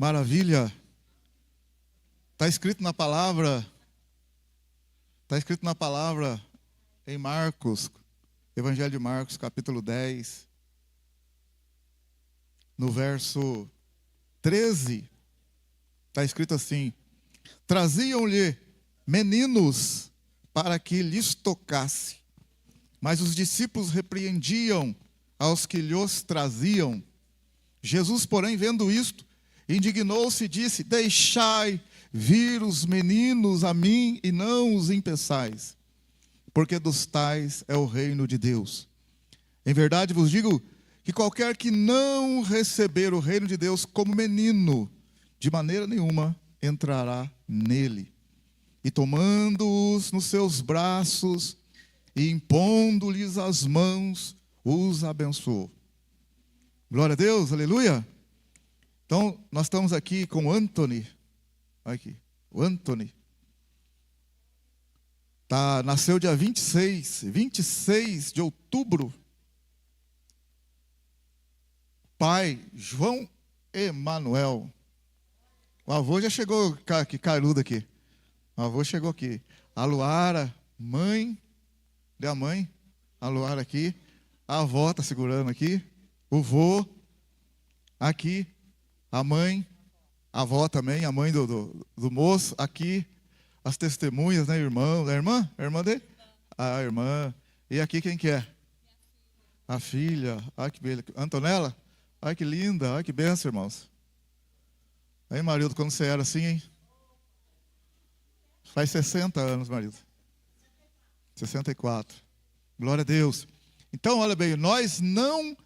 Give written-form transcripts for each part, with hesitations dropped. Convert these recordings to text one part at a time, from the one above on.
Maravilha. Está escrito na palavra em Marcos, Evangelho de Marcos, capítulo 10, no verso 13, está escrito assim: traziam-lhe meninos para que lhes tocasse, mas os discípulos repreendiam aos que lhos traziam. Jesus, porém, vendo isto, indignou-se e disse: deixai vir os meninos a mim e não os impeçais, porque dos tais é o reino de Deus. Em verdade vos digo que qualquer que não receber o reino de Deus como menino, de maneira nenhuma entrará nele. E tomando-os nos seus braços e impondo-lhes as mãos, os abençoou. Glória a Deus, aleluia. Então, nós estamos aqui com o Anthony. Olha aqui, o Anthony. Nasceu dia 26 de outubro. Pai, João Emanuel. O avô já chegou aqui, carudo aqui. O avô chegou aqui. A Luara, mãe. Cadê a mãe? A Luara aqui. A avó está segurando aqui. O vô. Aqui. A mãe. A avó também, a mãe do moço. Aqui. As testemunhas, né, irmão? A irmã? A irmã dele? A irmã. E aqui quem que é? A filha. Ai, que beleza. Antonella? Ai, que linda. Ai, que benção, irmãos. Aí, marido, quando você era assim, hein? Faz 60 anos, marido. 64. Glória a Deus. Então, olha bem, nós não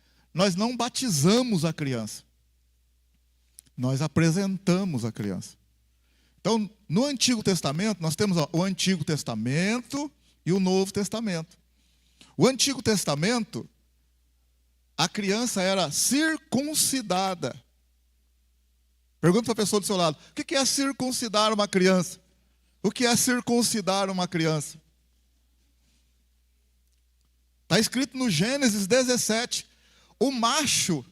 batizamos a criança. Nós apresentamos a criança. Então, no Antigo Testamento, nós temos o Antigo Testamento e o Novo Testamento. O Antigo Testamento, a criança era circuncidada. Pergunta para a pessoa do seu lado: o que é circuncidar uma criança? O que é circuncidar uma criança? Está escrito no Gênesis 17. O macho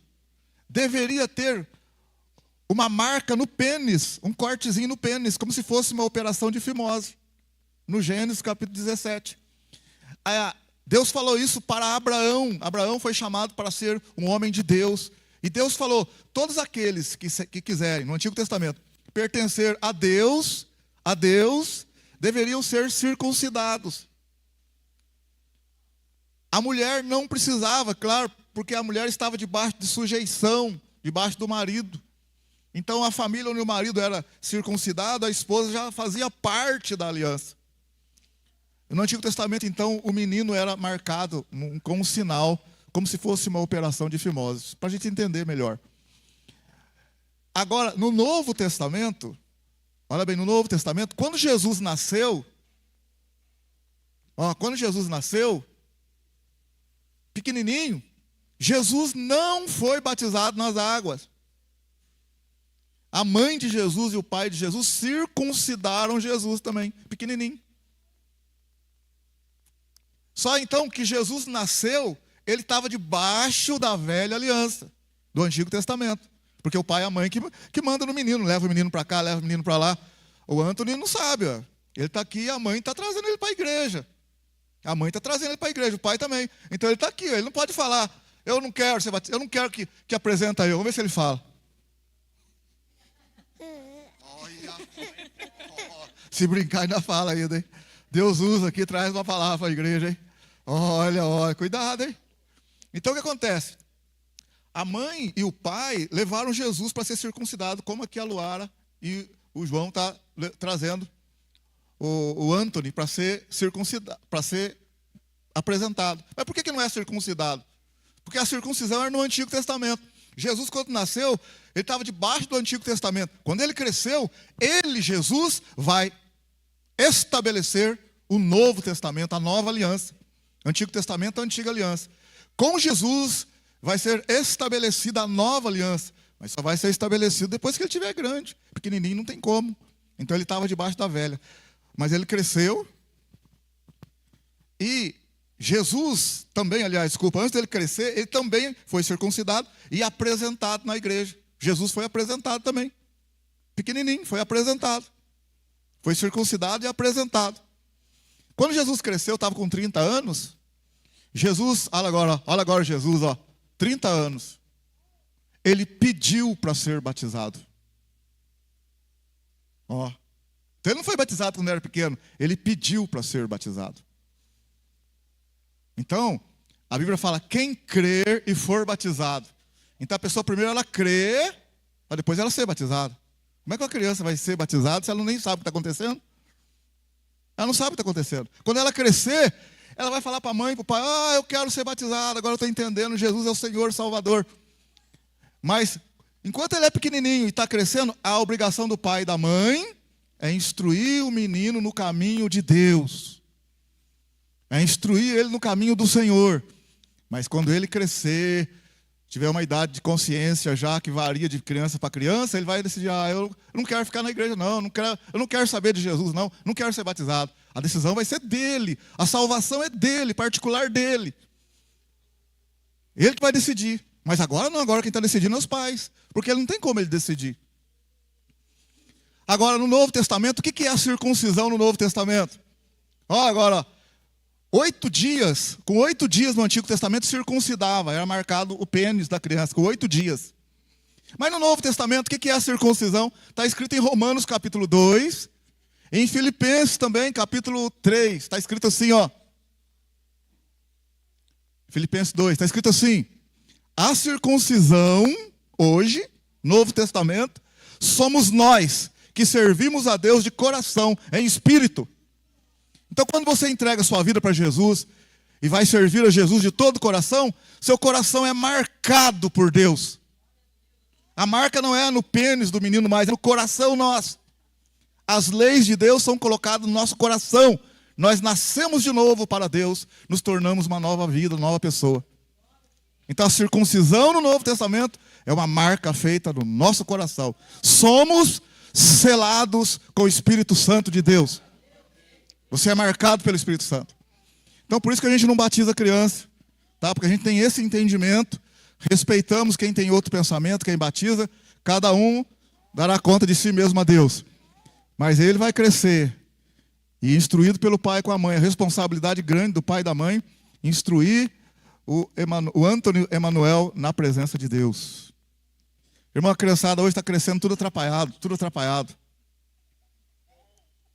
deveria ter uma marca no pênis, um cortezinho no pênis, como se fosse uma operação de fimose. No Gênesis capítulo 17. Deus falou isso para Abraão. Abraão foi chamado para ser um homem de Deus. E Deus falou: todos aqueles que quiserem, no Antigo Testamento, pertencer a Deus, deveriam ser circuncidados. A mulher não precisava, claro, porque a mulher estava debaixo de sujeição, debaixo do marido. Então a família onde o marido era circuncidado, a esposa já fazia parte da aliança. No Antigo Testamento, então, o menino era marcado com um sinal, como se fosse uma operação de fimose, para a gente entender melhor. Agora, no Novo Testamento, olha bem, no Novo Testamento, quando Jesus nasceu, pequenininho, Jesus não foi batizado nas águas. A mãe de Jesus e o pai de Jesus circuncidaram Jesus também, pequenininho. Só então que Jesus nasceu, ele estava debaixo da velha aliança, do Antigo Testamento. Porque o pai e a mãe que manda no menino, leva o menino para cá, leva o menino para lá. O Anthony não sabe, ó. Ele está aqui e a mãe está trazendo ele para a igreja. A mãe está trazendo ele para a igreja, o pai também. Então ele está aqui, ó. Ele não pode falar: eu não quero ser batizado, eu não quero que apresenta eu. Vamos ver se ele fala. Se brincar, ainda fala ainda, hein? Deus usa aqui, traz uma palavra para a igreja, hein? Olha, cuidado, hein? Então o que acontece? A mãe e o pai levaram Jesus para ser circuncidado, como aqui a Luara e o João está trazendo o Anthony para ser circuncidado, para ser apresentado. Mas por que não é circuncidado? Porque a circuncisão era no Antigo Testamento. Jesus, quando nasceu, ele estava debaixo do Antigo Testamento. Quando ele cresceu, Jesus, vai estabelecer o Novo Testamento, a nova aliança. Antigo Testamento, a antiga aliança. Com Jesus vai ser estabelecida a nova aliança, mas só vai ser estabelecido depois que ele estiver grande. Pequenininho não tem como. Então ele estava debaixo da velha. Mas ele cresceu. E Jesus também, antes dele crescer, ele também foi circuncidado e apresentado na igreja. Jesus foi apresentado também. pequenininho, foi apresentado. Foi circuncidado e apresentado. Quando Jesus cresceu, estava com 30 anos. Jesus, olha agora Jesus, 30 anos. Ele pediu para ser batizado. Então ele não foi batizado quando era pequeno, ele pediu para ser batizado. Então, a Bíblia fala, quem crer e for batizado. Então a pessoa primeiro ela crê, para depois ela ser batizada. Como é que uma criança vai ser batizada se ela nem sabe o que está acontecendo? Ela não sabe o que está acontecendo. Quando ela crescer, ela vai falar para a mãe e para o pai, eu quero ser batizado, agora eu estou entendendo, Jesus é o Senhor Salvador. Mas, enquanto ele é pequenininho e está crescendo, a obrigação do pai e da mãe é instruir o menino no caminho de Deus. É instruir ele no caminho do Senhor. Mas quando ele crescer, tiver uma idade de consciência já que varia de criança para criança, ele vai decidir, eu não quero ficar na igreja não, eu não quero saber de Jesus não quero ser batizado. A decisão vai ser dele, a salvação é dele, particular dele. Ele que vai decidir. Mas agora não, agora quem está decidindo é os pais, porque ele não tem como ele decidir. Agora, no Novo Testamento, o que é a circuncisão no Novo Testamento? Agora, 8 dias, com 8 dias no Antigo Testamento circuncidava, era marcado o pênis da criança, com 8 dias. Mas no Novo Testamento, o que é a circuncisão? Está escrito em Romanos capítulo 2, em Filipenses também, capítulo 3, está escrito assim, Filipenses 2, está escrito assim, a circuncisão, hoje, Novo Testamento, somos nós que servimos a Deus de coração, em espírito. Então, quando você entrega sua vida para Jesus e vai servir a Jesus de todo o coração, seu coração é marcado por Deus. A marca não é no pênis do menino, mas é no coração nosso. As leis de Deus são colocadas no nosso coração. Nós nascemos de novo para Deus, nos tornamos uma nova vida, uma nova pessoa. Então, a circuncisão no Novo Testamento é uma marca feita no nosso coração. Somos selados com o Espírito Santo de Deus. Você é marcado pelo Espírito Santo. Então, por isso que a gente não batiza criança, tá? Porque a gente tem esse entendimento, respeitamos quem tem outro pensamento, quem batiza, cada um dará conta de si mesmo a Deus. Mas ele vai crescer, e instruído pelo pai com a mãe, a responsabilidade grande do pai e da mãe, instruir o Anthony Emanuel na presença de Deus. Irmão, a criançada hoje está crescendo tudo atrapalhado, tudo atrapalhado.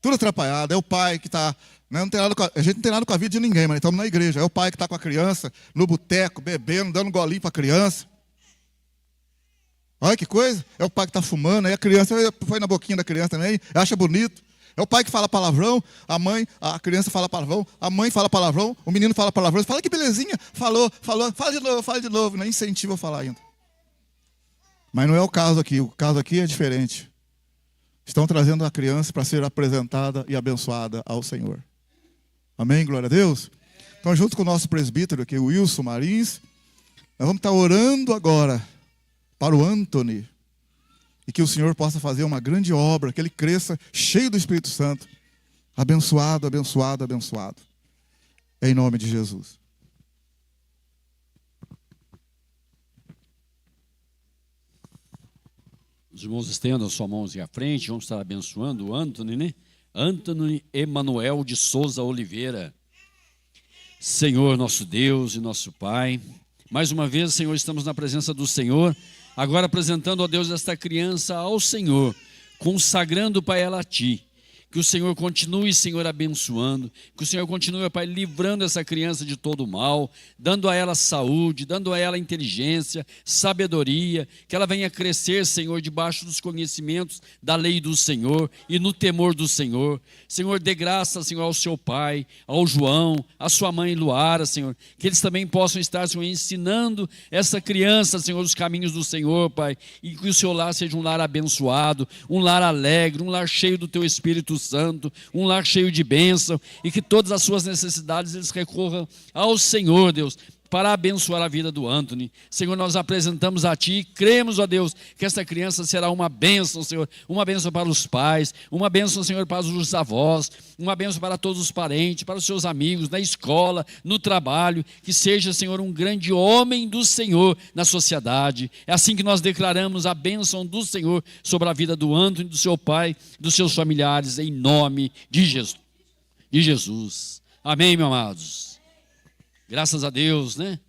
Tudo atrapalhado, é o pai que está... a gente não tem nada com a vida de ninguém, mas estamos na igreja. É o pai que está com a criança, no boteco, bebendo, dando golinho para a criança. Olha que coisa, é o pai que está fumando, aí a criança foi na boquinha da criança também, acha bonito. É o pai que fala palavrão, a criança fala palavrão, a mãe fala palavrão, o menino fala palavrão. Fala que belezinha, falou, fala de novo, nem incentiva a falar ainda. Mas não é o caso aqui é diferente. Estão trazendo a criança para ser apresentada e abençoada ao Senhor. Amém? Glória a Deus. Então, junto com o nosso presbítero aqui, o Wilson Marins, nós vamos estar orando agora para o Anthony. E que o Senhor possa fazer uma grande obra, que ele cresça cheio do Espírito Santo. Abençoado, abençoado, abençoado. Em nome de Jesus. Os irmãos estendam suas mãos à frente, vamos estar abençoando o Anthony, né? Anthony Emanuel de Souza Oliveira. Senhor, nosso Deus e nosso Pai, mais uma vez, Senhor, estamos na presença do Senhor, agora apresentando, ó Deus, esta criança ao Senhor, consagrando, Pai, ela a Ti. Que o Senhor continue, Senhor, abençoando. Que o Senhor continue, Pai, livrando essa criança de todo o mal, dando a ela saúde, dando a ela inteligência, sabedoria. Que ela venha crescer, Senhor, debaixo dos conhecimentos da lei do Senhor e no temor do Senhor. Senhor, dê graça, Senhor, ao seu pai, ao João, à sua mãe Luara, Senhor. Que eles também possam estar, Senhor, ensinando essa criança, Senhor, os caminhos do Senhor, Pai. E que o seu lar seja um lar abençoado, um lar alegre, um lar cheio do Teu Espírito Santo, um lar cheio de bênção, e que todas as suas necessidades eles recorram ao Senhor, Deus, para abençoar a vida do Anthony. Senhor, nós apresentamos a Ti, cremos, ó Deus, que essa criança será uma bênção, Senhor, uma bênção para os pais, uma bênção, Senhor, para os avós, uma bênção para todos os parentes, para os seus amigos, na escola, no trabalho, que seja, Senhor, um grande homem do Senhor na sociedade. É assim que nós declaramos a bênção do Senhor sobre a vida do Anthony, do seu pai, dos seus familiares, em nome de Jesus. Amém, meus amados. Graças a Deus, né?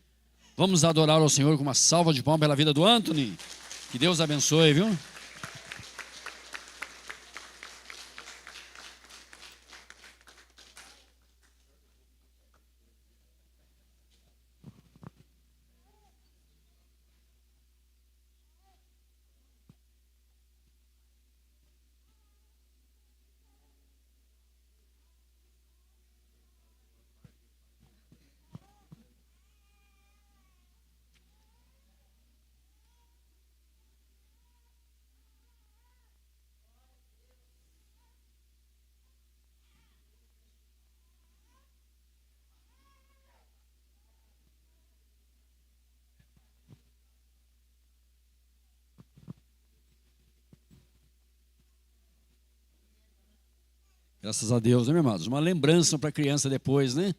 Vamos adorar ao Senhor com uma salva de palmas pela vida do Anthony. Que Deus abençoe, viu? Graças a Deus, né, meus amados? Uma lembrança para a criança depois, né?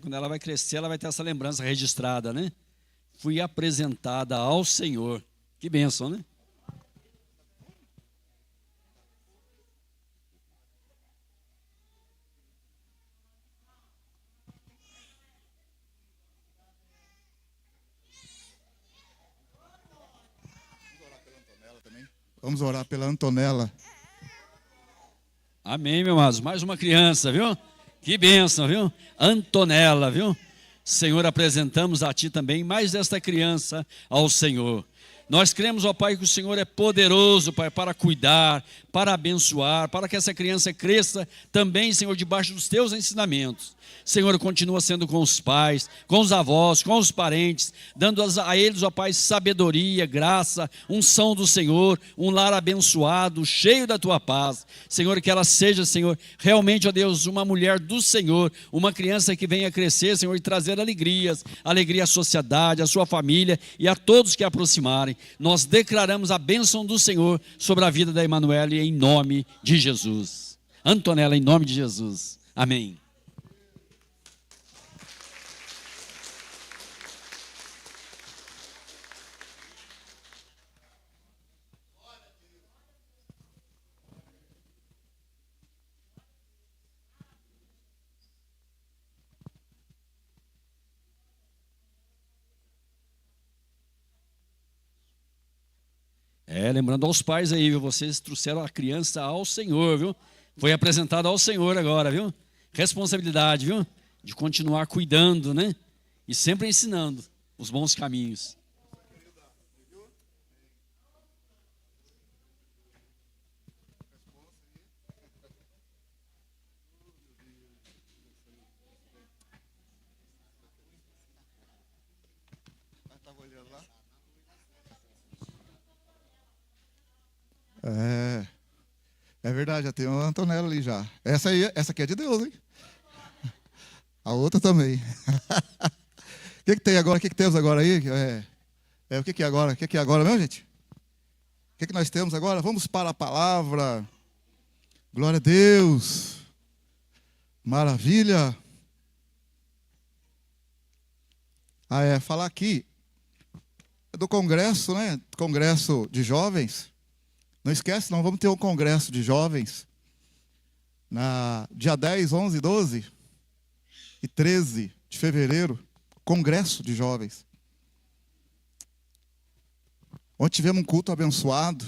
Quando ela vai crescer, ela vai ter essa lembrança registrada, né? Fui apresentada ao Senhor. Que bênção, né? Vamos orar pela Antonella. Amém, meus amados. Mais uma criança, viu? Que bênção, viu? Antonella, viu? Senhor, apresentamos a Ti também mais esta criança ao Senhor. Nós cremos, ó Pai, que o Senhor é poderoso, Pai, para cuidar, para abençoar, para que essa criança cresça também, Senhor, debaixo dos Teus ensinamentos. Senhor, continua sendo com os pais, com os avós, com os parentes, dando a eles, ó Pai, sabedoria, graça, unção do Senhor, um lar abençoado, cheio da Tua paz. Senhor, que ela seja, Senhor, realmente, ó Deus, uma mulher do Senhor, uma criança que venha crescer, Senhor, e trazer alegrias, alegria à sociedade, à sua família e a todos que a aproximarem. Nós declaramos a bênção do Senhor sobre a vida da Emanuele em nome de Jesus. Antonella, em nome de Jesus. Amém. Lembrando aos pais aí, viu? Vocês trouxeram a criança ao Senhor, viu? Foi apresentada ao Senhor agora, viu? Responsabilidade, viu? De continuar cuidando, né? E sempre ensinando os bons caminhos. É verdade, já tem uma Antonella ali já. Essa aqui é de Deus, hein? A outra também. O que tem agora? O que temos agora aí? O que é agora? O que é agora mesmo, gente? O que nós temos agora? Vamos para a palavra. Glória a Deus. Maravilha. Falar aqui do congresso, né? Congresso de jovens. Não esquece, não, vamos ter um congresso de jovens dia 10, 11, 12 e 13 de fevereiro, congresso de jovens. Ontem tivemos um culto abençoado,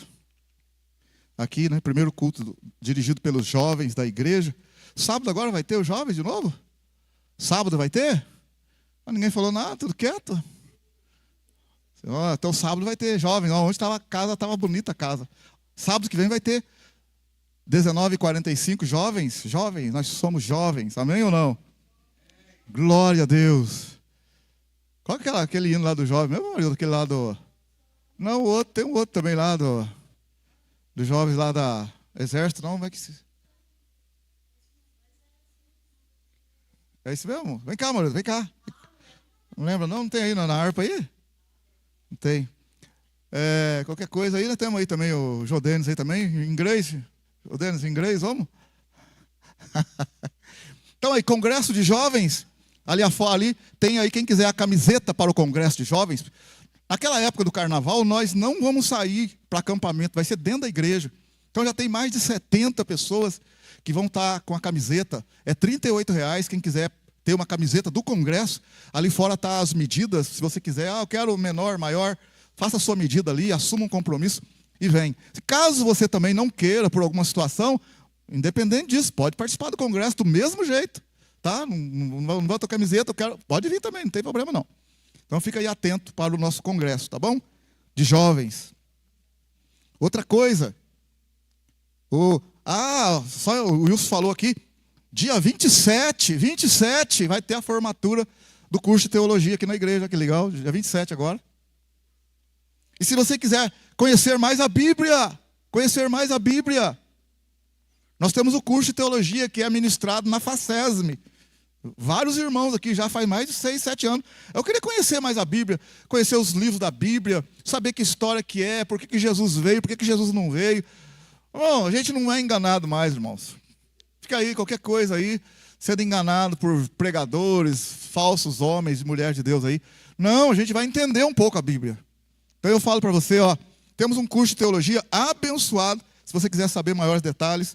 aqui, né, primeiro culto dirigido pelos jovens da igreja. Sábado agora vai ter os jovens de novo? Sábado vai ter? Mas ninguém falou nada, tudo quieto. Então sábado vai ter jovens. Onde estava a casa, estava bonita a casa. Sábado que vem vai ter 19h45, jovens, nós somos jovens, amém ou não? Glória a Deus. Qual que é aquele hino lá do jovem? Meu marido, aquele lá do... Não, o outro, tem um outro também lá dos jovens lá da Exército, não, como é que se... É isso mesmo? Vem cá, marido, vem cá. Não lembra não? Não tem aí na harpa aí? Não tem. Qualquer coisa aí, nós temos aí também o Jodenes aí também, em inglês. Jodenes em inglês, vamos? Então aí, congresso de jovens, ali tem aí, quem quiser a camiseta para o congresso de jovens. Naquela época do carnaval, nós não vamos sair para acampamento, vai ser dentro da igreja. Então já tem mais de 70 pessoas que vão estar com a camiseta. É R$38, quem quiser ter uma camiseta do congresso. Ali fora tá as medidas, se você quiser, eu quero menor, maior, faça a sua medida ali, assuma um compromisso e vem. Caso você também não queira, por alguma situação, independente disso, pode participar do congresso do mesmo jeito, tá? Não vai ter camiseta, pode vir também, não tem problema não. Então fica aí atento para o nosso congresso, tá bom? De jovens. Outra coisa, só o Wilson falou aqui, dia 27 vai ter a formatura do curso de teologia aqui na igreja, que legal, dia 27 agora. E se você quiser conhecer mais a Bíblia, nós temos o curso de teologia que é ministrado na FACESM. Vários irmãos aqui, já faz mais de 6, 7 anos. Eu queria conhecer mais a Bíblia, conhecer os livros da Bíblia, saber que história que é, por que Jesus veio, por que Jesus não veio. Bom, a gente não é enganado mais, irmãos. Fica aí, qualquer coisa aí, sendo enganado por pregadores, falsos homens e mulheres de Deus aí. Não, a gente vai entender um pouco a Bíblia. Então eu falo para você, temos um curso de teologia abençoado. Se você quiser saber maiores detalhes,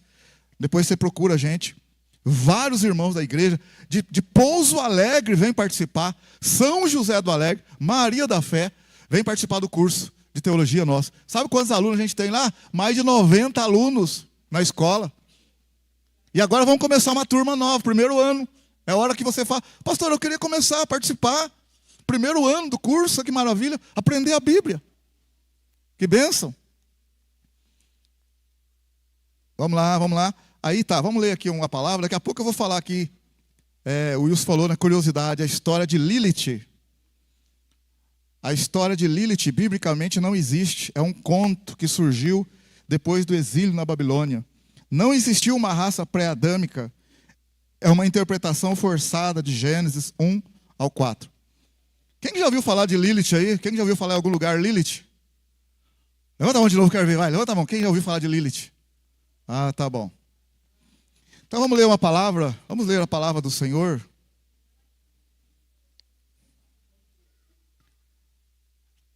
depois você procura a gente. Vários irmãos da igreja, de Pouso Alegre, vêm participar. São José do Alegre, Maria da Fé, vem participar do curso de teologia nosso. Sabe quantos alunos a gente tem lá? Mais de 90 alunos na escola. E agora vamos começar uma turma nova, primeiro ano. É a hora que você fala, pastor, eu queria começar a participar. Primeiro ano do curso, que maravilha. Aprender a Bíblia. Que bênção. Vamos lá. Aí tá, vamos ler aqui uma palavra. Daqui a pouco eu vou falar aqui. O Wilson falou na curiosidade, a história de Lilith. A história de Lilith, biblicamente, não existe. É um conto que surgiu depois do exílio na Babilônia. Não existiu uma raça pré-adâmica. É uma interpretação forçada de Gênesis 1 ao 4. Quem já ouviu falar de Lilith aí? Quem já ouviu falar em algum lugar Lilith? Levanta a mão de novo, quero ver. Vai, levanta a mão. Quem já ouviu falar de Lilith? Tá bom. Então vamos ler uma palavra. Vamos ler a palavra do Senhor.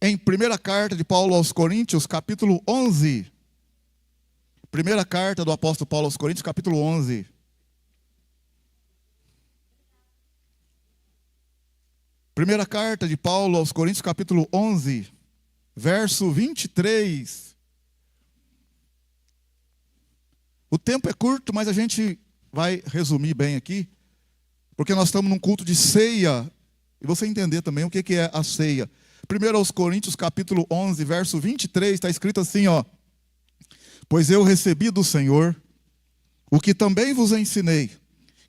Em primeira carta de Paulo aos Coríntios, capítulo 11. Primeira carta do apóstolo Paulo aos Coríntios, capítulo 11. Primeira carta de Paulo aos Coríntios, capítulo 11, verso 23. O tempo é curto, mas a gente vai resumir bem aqui, porque nós estamos num culto de ceia, e você entender também o que é a ceia. Primeiro aos Coríntios, capítulo 11, verso 23, está escrito assim, pois eu recebi do Senhor o que também vos ensinei,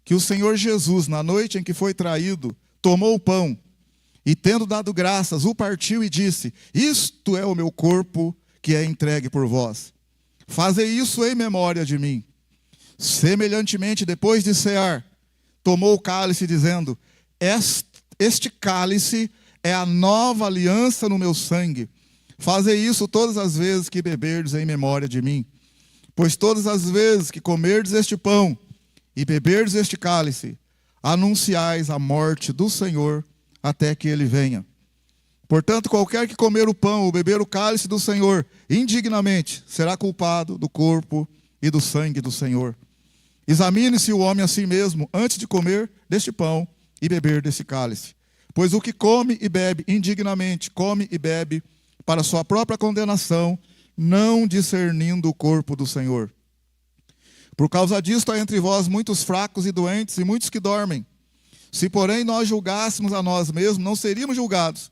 que o Senhor Jesus, na noite em que foi traído, tomou o pão, e tendo dado graças, o partiu e disse, isto é o meu corpo que é entregue por vós. Fazei isso em memória de mim. Semelhantemente, depois de cear, tomou o cálice, dizendo, este cálice é a nova aliança no meu sangue. Fazei isso todas as vezes que beberdes em memória de mim. Pois todas as vezes que comerdes este pão e beberdes este cálice, anunciais a morte do Senhor até que ele venha. Portanto, qualquer que comer o pão ou beber o cálice do Senhor indignamente, será culpado do corpo e do sangue do Senhor. Examine-se o homem a si mesmo antes de comer deste pão e beber desse cálice. Pois o que come e bebe indignamente, come e bebe para sua própria condenação, não discernindo o corpo do Senhor. Por causa disto há entre vós muitos fracos e doentes e muitos que dormem. Se, porém, nós julgássemos a nós mesmos, não seríamos julgados.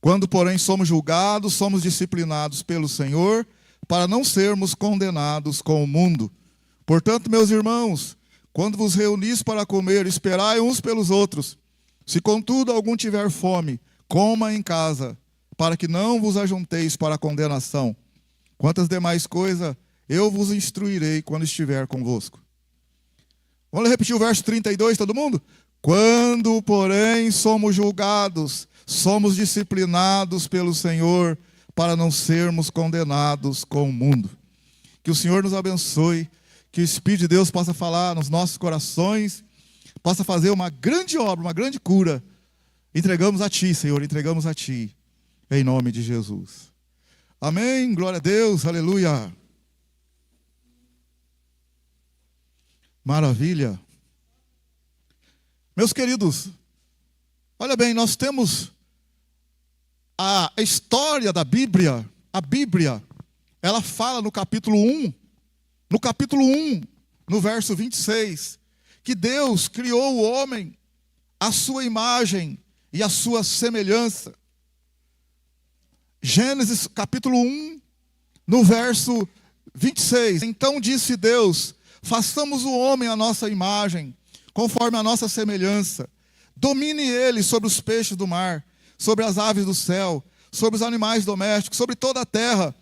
Quando, porém, somos julgados, somos disciplinados pelo Senhor, para não sermos condenados com o mundo. Portanto, meus irmãos, quando vos reunis para comer, esperai uns pelos outros. Se, contudo, algum tiver fome, coma em casa, para que não vos ajunteis para a condenação. Quantas demais coisas eu vos instruirei quando estiver convosco. Vamos repetir o verso 32, todo mundo? Quando, porém, somos julgados, somos disciplinados pelo Senhor para não sermos condenados com o mundo. Que o Senhor nos abençoe, que o Espírito de Deus possa falar nos nossos corações, possa fazer uma grande obra, uma grande cura. Entregamos a Ti, Senhor, entregamos a Ti, em nome de Jesus. Amém, glória a Deus, aleluia. Maravilha. Meus queridos, olha bem, nós temos a história da Bíblia. A Bíblia, ela fala no capítulo 1, no verso 26, que Deus criou o homem à sua imagem e à sua semelhança. Gênesis capítulo 1, no verso 26. Então disse Deus: façamos o homem à nossa imagem, conforme a nossa semelhança. Domine ele sobre os peixes do mar, sobre as aves do céu, sobre os animais domésticos, sobre toda a terra,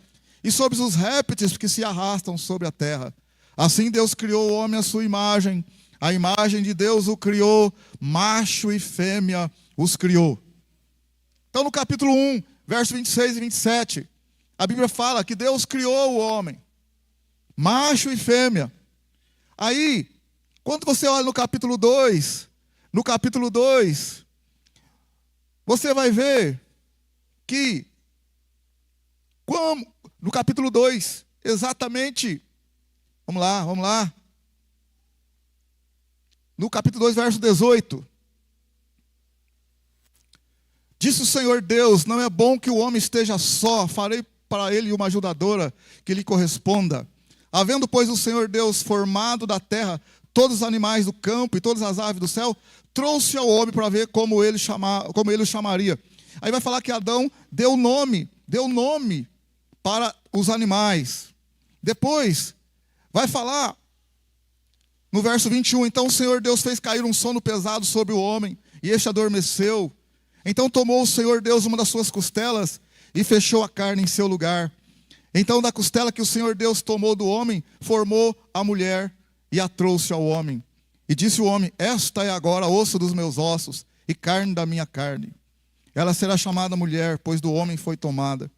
e sobre os répteis que se arrastam sobre a terra. Assim Deus criou o homem à sua imagem. A imagem de Deus o criou, macho e fêmea os criou. Então no capítulo 1, verso 26 e 27, a Bíblia fala que Deus criou o homem, macho e fêmea. Aí, quando você olha no capítulo 2, você vai ver que, no capítulo 2, exatamente, vamos lá. No capítulo 2, verso 18. Disse o Senhor Deus: não é bom que o homem esteja só, farei para ele uma ajudadora que lhe corresponda. Havendo, pois, o Senhor Deus formado da terra todos os animais do campo e todas as aves do céu, trouxe ao homem para ver como ele o chamaria. Aí vai falar que Adão deu nome para os animais. Depois, vai falar, no verso 21, então o Senhor Deus fez cair um sono pesado sobre o homem, e este adormeceu. Então tomou o Senhor Deus uma das suas costelas, e fechou a carne em seu lugar. Então da costela que o Senhor Deus tomou do homem, formou a mulher, e a trouxe ao homem. E disse o homem: esta é agora osso dos meus ossos, e carne da minha carne. Ela será chamada mulher, pois do homem foi tomada.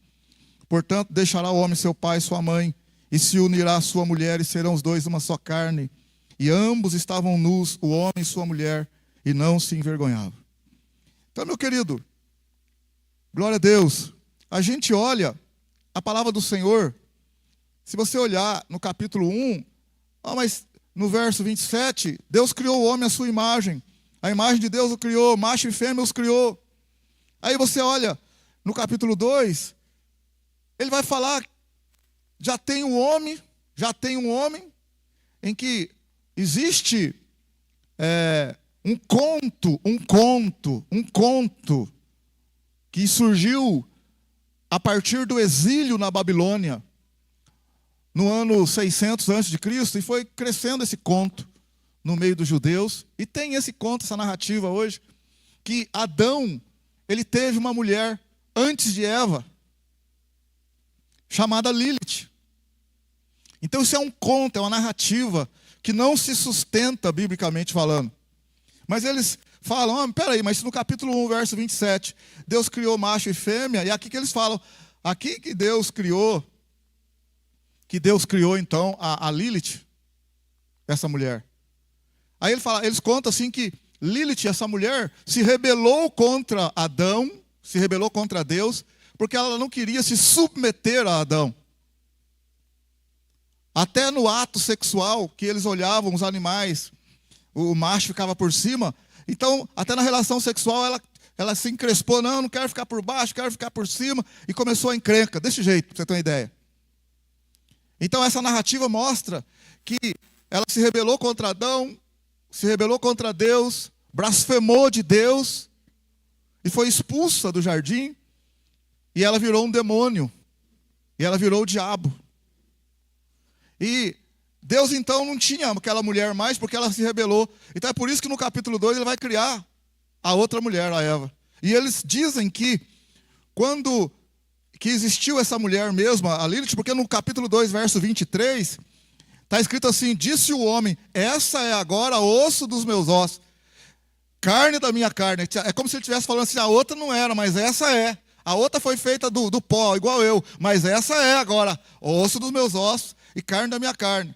Portanto, deixará o homem seu pai e sua mãe, e se unirá à sua mulher, e serão os dois uma só carne. E ambos estavam nus, o homem e sua mulher, e não se envergonhavam. Então, meu querido, glória a Deus, a gente olha a palavra do Senhor. Se você olhar no capítulo 1, mas no verso 27, Deus criou o homem à sua imagem. A imagem de Deus o criou, macho e fêmea os criou. Aí você olha no capítulo 2, ele vai falar, já tem um homem em que existe um conto que surgiu a partir do exílio na Babilônia, no ano 600 a.C., e foi crescendo esse conto no meio dos judeus. E tem esse conto, essa narrativa hoje, que Adão, ele teve uma mulher antes de Eva, chamada Lilith. Então isso é um conto, é uma narrativa que não se sustenta biblicamente falando. Mas eles falam, peraí, mas no capítulo 1, verso 27, Deus criou macho e fêmea, e aqui que eles falam, aqui que Deus criou então a Lilith, essa mulher. Aí eles contam assim que Lilith, essa mulher, se rebelou contra Adão, se rebelou contra Deus, porque ela não queria se submeter a Adão. Até no ato sexual, que eles olhavam os animais, o macho ficava por cima. Então, até na relação sexual, ela se encrespou. Não quero ficar por baixo, quero ficar por cima. E começou a encrenca, desse jeito, para você ter uma ideia. Então, essa narrativa mostra que ela se rebelou contra Adão, se rebelou contra Deus, blasfemou de Deus, e foi expulsa do jardim. E ela virou um demônio. E ela virou o diabo. E Deus então não tinha aquela mulher mais, porque ela se rebelou. Então é por isso que no capítulo 2 ele vai criar a outra mulher, a Eva. E eles dizem que quando que existiu essa mulher mesmo, a Lilith, porque no capítulo 2, verso 23, está escrito assim: disse o homem, essa é agora osso dos meus ossos. carne da minha carne. É como se ele estivesse falando assim, a outra não era, mas essa é. A outra foi feita do pó, igual eu, mas essa é agora, osso dos meus ossos e carne da minha carne.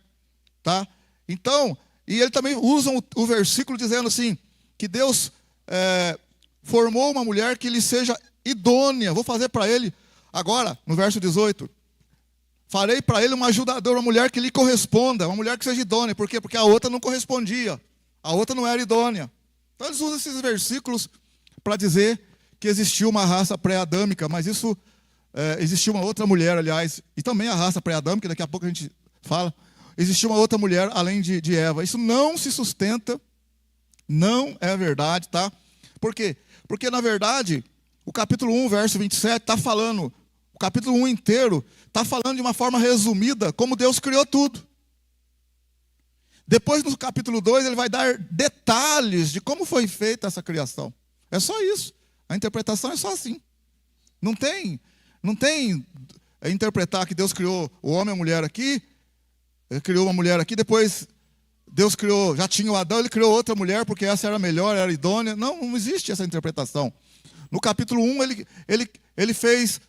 Tá? Então, e ele também usa o versículo dizendo assim, que Deus formou uma mulher que lhe seja idônea. Vou fazer para ele, agora, no verso 18, farei para ele uma ajudadora, uma mulher que lhe corresponda, uma mulher que seja idônea. Por quê? Porque a outra não correspondia, a outra não era idônea. Então eles usam esses versículos para dizer que existiu uma raça pré-adâmica, mas isso existiu uma outra mulher, aliás, e também a raça pré-adâmica, daqui a pouco a gente fala, existiu uma outra mulher além de Eva. Isso não se sustenta, não é verdade, tá? Por quê? Porque, na verdade, o capítulo 1, verso 27, está falando, o capítulo 1 inteiro, está falando de uma forma resumida como Deus criou tudo. Depois, no capítulo 2, ele vai dar detalhes de como foi feita essa criação. É só isso. A interpretação é só assim. Não tem interpretar que Deus criou o homem e a mulher aqui, ele criou uma mulher aqui, depois Deus criou, já tinha o Adão, ele criou outra mulher porque essa era melhor, era idônea. Não existe essa interpretação. No capítulo 1, ele fez,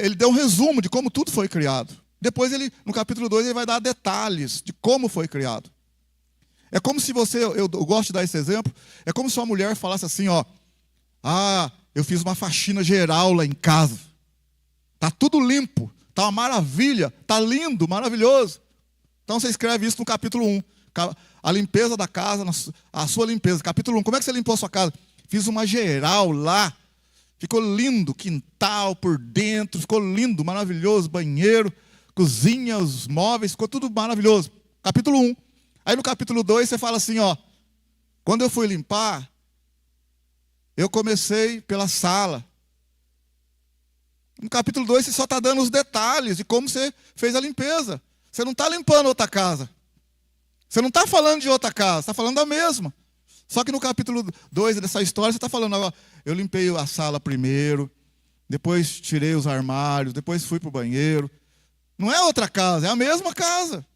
ele deu um resumo de como tudo foi criado. Depois, no capítulo 2, ele vai dar detalhes de como foi criado. É como se você, eu gosto de dar esse exemplo, é como se uma mulher falasse assim, ó, eu fiz uma faxina geral lá em casa. Está tudo limpo, está uma maravilha, está lindo, maravilhoso. Então você escreve isso no capítulo 1. A limpeza da casa, a sua limpeza. Capítulo 1, como é que você limpou a sua casa? Fiz uma geral lá. Ficou lindo, quintal por dentro, ficou lindo, maravilhoso, banheiro, cozinha, os móveis, ficou tudo maravilhoso. Capítulo 1. Aí no capítulo 2 você fala assim, ó, quando eu fui limpar, eu comecei pela sala. No capítulo 2 você só está dando os detalhes de como você fez a limpeza. Você não está limpando outra casa. Você não está falando de outra casa, está falando da mesma. Só que no capítulo 2 dessa história você está falando, ó, eu limpei a sala primeiro, depois tirei os armários, depois fui para o banheiro. Não é outra casa, é a mesma casa.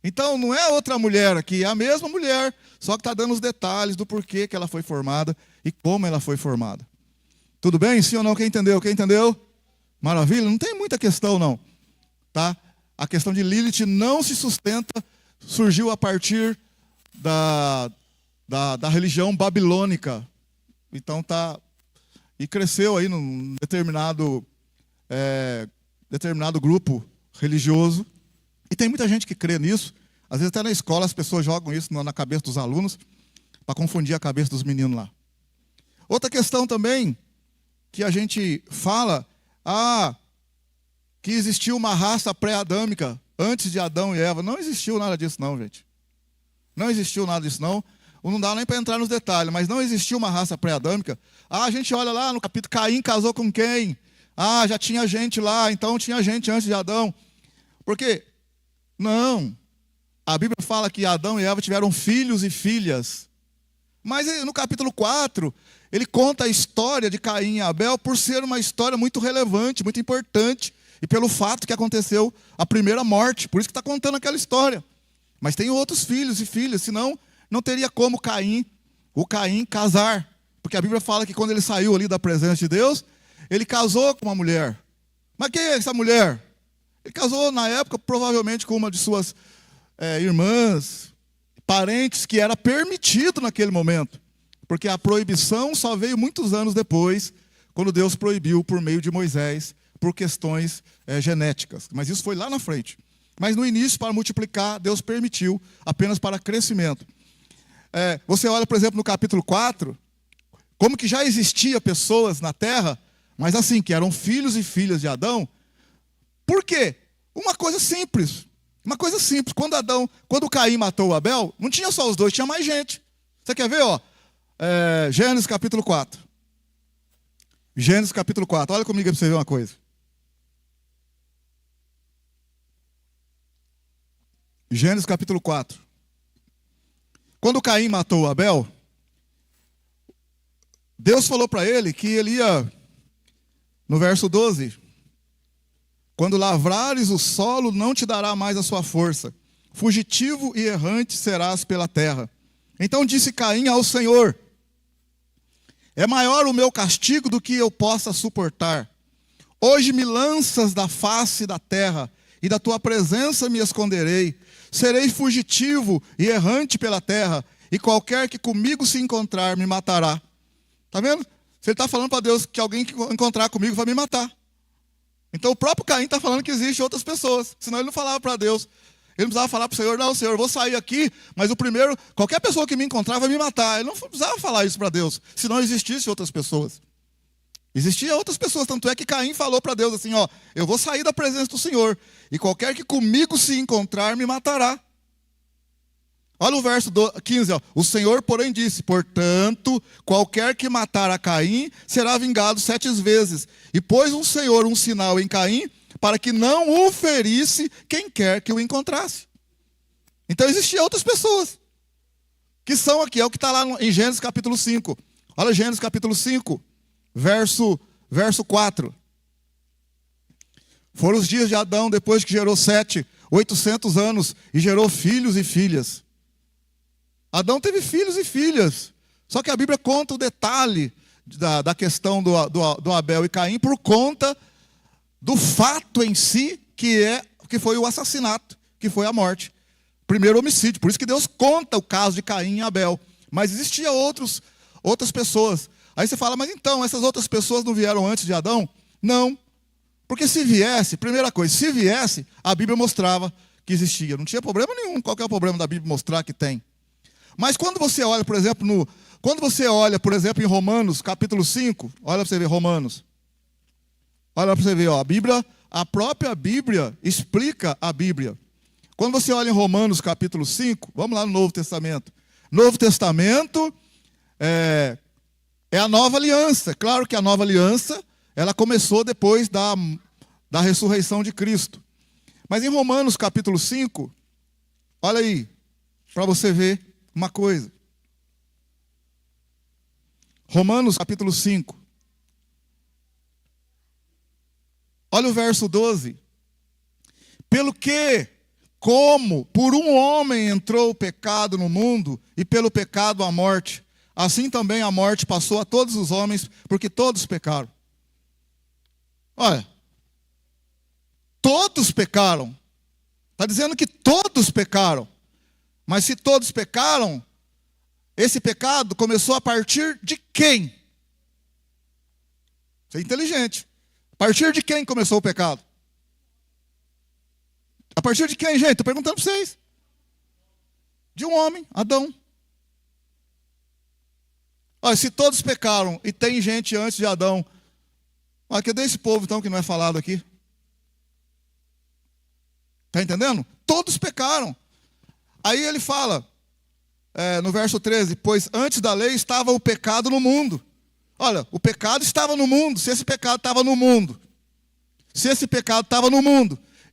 Então não é outra mulher aqui, é a mesma mulher, só que está dando os detalhes do porquê que ela foi formada e como ela foi formada. Tudo bem? Sim ou não? Quem entendeu? Quem entendeu? Maravilha? Não tem muita questão não. Tá? A questão de Lilith não se sustenta, surgiu a partir da religião babilônica. Então e cresceu aí num determinado grupo religioso. E tem muita gente que crê nisso. Às vezes até na escola as pessoas jogam isso na cabeça dos alunos para confundir a cabeça dos meninos lá. Outra questão também que a gente fala, que existiu uma raça pré-adâmica antes de Adão e Eva. Não existiu nada disso não, gente. Não existiu nada disso não. Não dá nem para entrar nos detalhes, mas não existiu uma raça pré-adâmica. A gente olha lá no capítulo, Caim casou com quem? Já tinha gente lá, então tinha gente antes de Adão. Por quê? Não. A Bíblia fala que Adão e Eva tiveram filhos e filhas. Mas no capítulo 4, ele conta a história de Caim e Abel por ser uma história muito relevante, muito importante. E pelo fato que aconteceu a primeira morte. Por isso que está contando aquela história. Mas tem outros filhos e filhas, senão não teria como o Caim casar. Porque a Bíblia fala que quando ele saiu ali da presença de Deus, ele casou com uma mulher. Mas quem é essa mulher? Ele casou na época provavelmente com uma de suas irmãs, parentes, que era permitido naquele momento. Porque a proibição só veio muitos anos depois, quando Deus proibiu por meio de Moisés, por questões genéticas. Mas isso foi lá na frente. Mas no início, para multiplicar, Deus permitiu apenas para crescimento. Você olha, por exemplo, no capítulo 4, como que já existia pessoas na terra, mas assim, que eram filhos e filhas de Adão. Por quê? Uma coisa simples. Quando Caim matou o Abel, não tinha só os dois, tinha mais gente. Você quer ver? Gênesis capítulo 4. Gênesis capítulo 4. Olha comigo aí para você ver uma coisa. Gênesis capítulo 4. Quando Caim matou o Abel, Deus falou para ele que ele ia, no verso 12, quando lavrares o solo, não te dará mais a sua força. Fugitivo e errante serás pela terra. Então disse Caim ao Senhor, É maior o meu castigo do que eu possa suportar. Hoje me lanças da face da terra, e da tua presença me esconderei. Serei fugitivo e errante pela terra, e qualquer que comigo se encontrar me matará. Está vendo? Se ele está falando para Deus que alguém que encontrar comigo vai me matar. Então o próprio Caim está falando que existem outras pessoas. Senão ele não falava para Deus. Ele não precisava falar para o Senhor, não, Senhor, eu vou sair aqui, mas o primeiro, qualquer pessoa que me encontrar vai me matar. Ele não precisava falar isso para Deus, se não existissem outras pessoas. Existiam outras pessoas, tanto é que Caim falou para Deus assim, ó, eu vou sair da presença do Senhor, e qualquer que comigo se encontrar me matará. Olha o verso 15, ó. O Senhor, porém, disse, portanto, qualquer que matar a Caim será vingado 7 vezes. E pôs o Senhor um sinal em Caim, para que não o ferisse quem quer que o encontrasse. Então existiam outras pessoas, que são aqui, é o que está lá em Gênesis capítulo 5. Olha Gênesis capítulo 5, verso 4. Foram os dias de Adão, depois que gerou 7, 800 anos, e gerou filhos e filhas. Adão teve filhos e filhas. Só que a Bíblia conta o detalhe da questão do Abel e Caim por conta do fato em si, que foi o assassinato, que foi a morte. Primeiro homicídio. Por isso que Deus conta o caso de Caim e Abel. Mas existia outras pessoas. Aí você fala, mas então, essas outras pessoas não vieram antes de Adão? Não. Porque se viesse, primeira coisa, se viesse, a Bíblia mostrava que existia. Não tinha problema nenhum. Qual que é o problema da Bíblia mostrar que tem? Mas quando você olha, por exemplo, em Romanos, capítulo 5, olha para você ver, Romanos. Olha para você ver, ó, a própria Bíblia explica a Bíblia. Quando você olha em Romanos, capítulo 5, vamos lá no Novo Testamento. Novo Testamento é a nova aliança. Claro que a nova aliança, ela começou depois da ressurreição de Cristo. Mas em Romanos, capítulo 5, olha aí, para você ver uma coisa. Romanos capítulo 5. Olha o verso 12. Pelo que, como por um homem entrou o pecado no mundo, e pelo pecado a morte, assim também a morte passou a todos os homens, porque todos pecaram. Olha, todos pecaram. Está dizendo que todos pecaram. Mas se todos pecaram, esse pecado começou a partir de quem? Você é inteligente. A partir de quem começou o pecado? A partir de quem, gente? Estou perguntando para vocês. De um homem, Adão. Olha, se todos pecaram e tem gente antes de Adão, olha, cadê esse povo então que não é falado aqui? Está entendendo? Todos pecaram. Aí ele fala, no verso 13, pois antes da lei estava o pecado no mundo. Olha, o pecado estava no mundo. Se esse pecado estava no mundo,